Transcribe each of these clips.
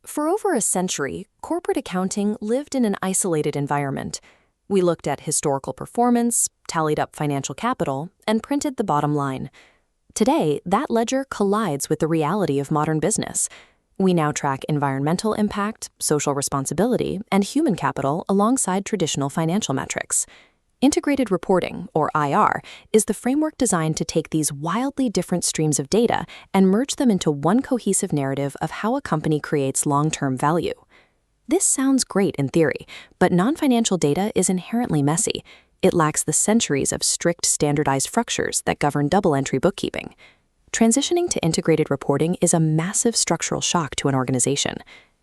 For over a century, corporate accounting lived in an isolated environment. We looked at historical performance, tallied up financial capital, and printed the bottom line. Today, that ledger collides with the reality of modern business. We now track environmental impact, social responsibility, and human capital alongside traditional financial metrics. Integrated reporting, or IR, is the framework designed to take these wildly different streams of data and merge them into one cohesive narrative of how a company creates long-term value. This sounds great in theory, but non-financial data is inherently messy. It lacks the centuries of strict standardized structures that govern double-entry bookkeeping. Transitioning to integrated reporting is a massive structural shock to an organization.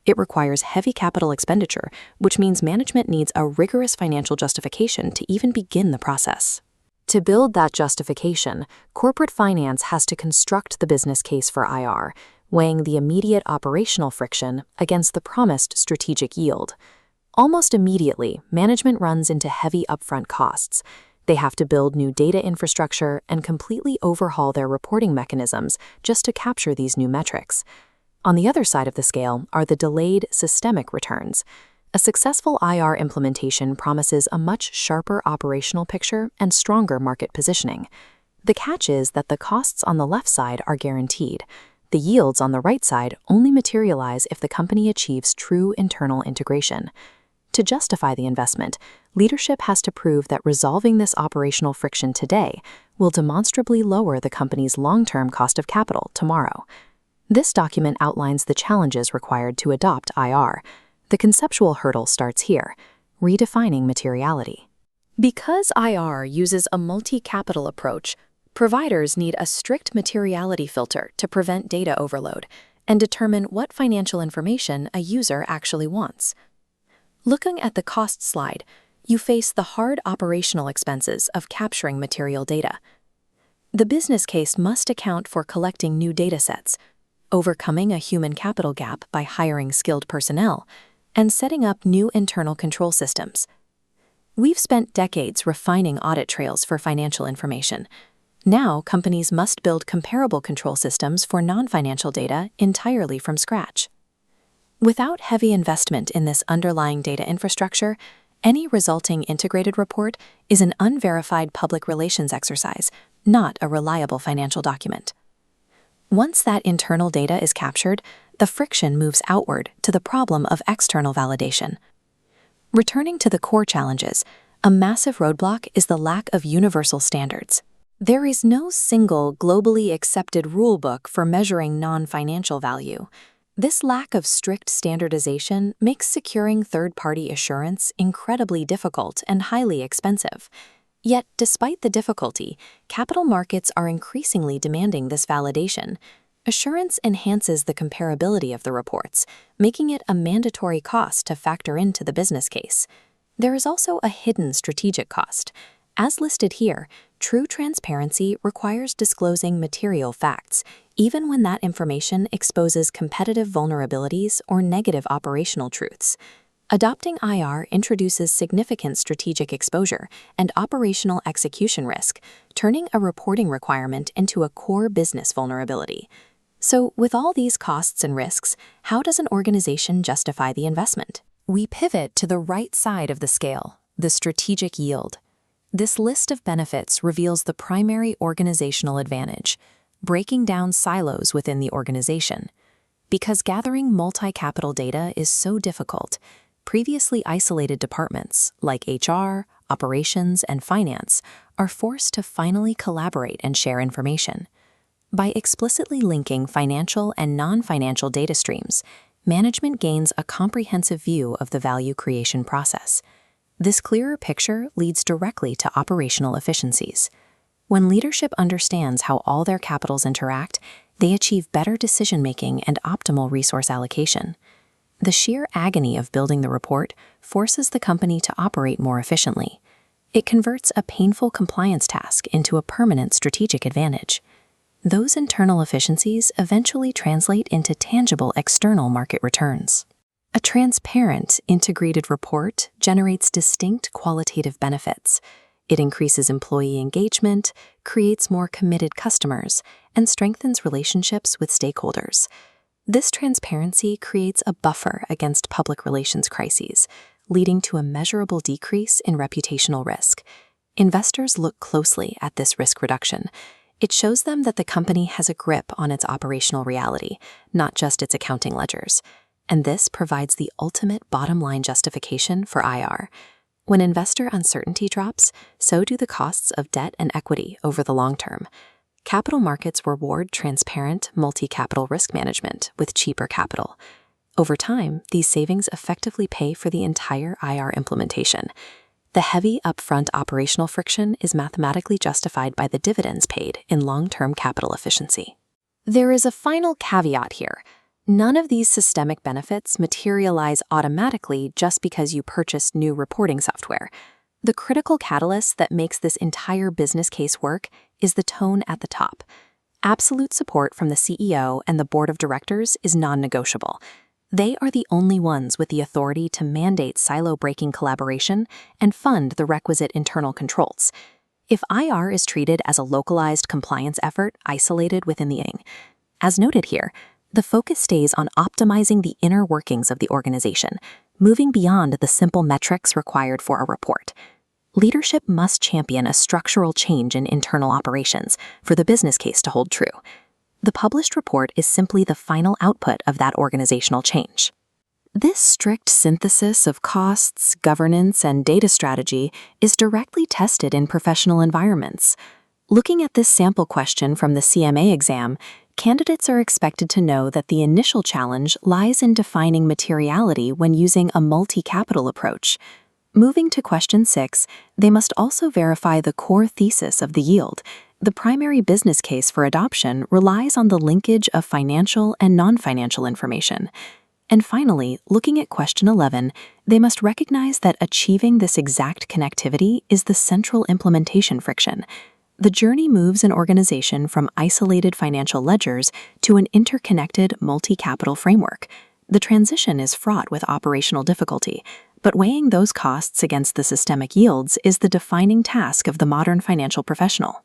It requires heavy capital expenditure, which means management needs a rigorous financial justification to even begin the process. To build that justification, corporate finance has to construct the business case for IR, weighing the immediate operational friction against the promised strategic yield. Almost immediately, management runs into heavy upfront costs. They have to build new data infrastructure and completely overhaul their reporting mechanisms just to capture these new metrics. On the other side of the scale are the delayed systemic returns. A successful IR implementation promises a much sharper operational picture and stronger market positioning. The catch is that the costs on the left side are guaranteed. The yields on the right side only materialize if the company achieves true internal integration. To justify the investment, leadership has to prove that resolving this operational friction today will demonstrably lower the company's long-term cost of capital tomorrow. This document outlines the challenges required to adopt IR. The conceptual hurdle starts here, redefining materiality. Because IR uses a multi-capital approach, providers need a strict materiality filter to prevent data overload and determine what financial information a user actually wants. Looking at the cost slide, you face the hard operational expenses of capturing material data. The business case must account for collecting new datasets, overcoming a human capital gap by hiring skilled personnel, and setting up new internal control systems. We've spent decades refining audit trails for financial information. Now, companies must build comparable control systems for non-financial data entirely from scratch. Without heavy investment in this underlying data infrastructure, any resulting integrated report is an unverified public relations exercise, not a reliable financial document. Once that internal data is captured, the friction moves outward to the problem of external validation. Returning to the core challenges, a massive roadblock is the lack of universal standards. There is no single globally accepted rulebook for measuring non-financial value. This lack of strict standardization makes securing third-party assurance incredibly difficult and highly expensive. Yet, despite the difficulty, capital markets are increasingly demanding this validation. Assurance enhances the comparability of the reports, making it a mandatory cost to factor into the business case. There is also a hidden strategic cost. As listed here, true transparency requires disclosing material facts, even when that information exposes competitive vulnerabilities or negative operational truths. Adopting IR introduces significant strategic exposure and operational execution risk, turning a reporting requirement into a core business vulnerability. So, with all these costs and risks, how does an organization justify the investment? We pivot to the right side of the scale, the strategic yield. This list of benefits reveals the primary organizational advantage, breaking down silos within the organization. Because gathering multi-capital data is so difficult, previously isolated departments like HR, operations, and finance are forced to finally collaborate and share information. By explicitly linking financial and non-financial data streams, management gains a comprehensive view of the value creation process. This clearer picture leads directly to operational efficiencies. When leadership understands how all their capitals interact, they achieve better decision-making and optimal resource allocation. The sheer agony of building the report forces the company to operate more efficiently. It converts a painful compliance task into a permanent strategic advantage. Those internal efficiencies eventually translate into tangible external market returns. A transparent, integrated report generates distinct qualitative benefits. It increases employee engagement, creates more committed customers, and strengthens relationships with stakeholders. This transparency creates a buffer against public relations crises, leading to a measurable decrease in reputational risk. Investors look closely at this risk reduction. It shows them that the company has a grip on its operational reality, not just its accounting ledgers. And this provides the ultimate bottom-line justification for IR. When investor uncertainty drops, so do the costs of debt and equity over the long term. Capital markets reward transparent, multi-capital risk management with cheaper capital. Over time, these savings effectively pay for the entire IR implementation. The heavy upfront operational friction is mathematically justified by the dividends paid in long-term capital efficiency. There is a final caveat here. None of these systemic benefits materialize automatically just because you purchased new reporting software. The critical catalyst that makes this entire business case work is the tone at the top. Absolute support from the CEO and the board of directors is non-negotiable. They are the only ones with the authority to mandate silo-breaking collaboration and fund the requisite internal controls. If IR is treated as a localized compliance effort isolated within the ING, as noted here, the focus stays on optimizing the inner workings of the organization, moving beyond the simple metrics required for a report. Leadership must champion a structural change in internal operations for the business case to hold true. The published report is simply the final output of that organizational change. This strict synthesis of costs, governance, and data strategy is directly tested in professional environments. Looking at this sample question from the CMA exam, candidates are expected to know that the initial challenge lies in defining materiality when using a multi-capital approach. Moving to question 6, they must also verify the core thesis of the yield. The primary business case for adoption relies on the linkage of financial and non-financial information. And finally, looking at question 11, they must recognize that achieving this exact connectivity is the central implementation friction. The journey moves an organization from isolated financial ledgers to an interconnected multi-capital framework. The transition is fraught with operational difficulty, but weighing those costs against the systemic yields is the defining task of the modern financial professional.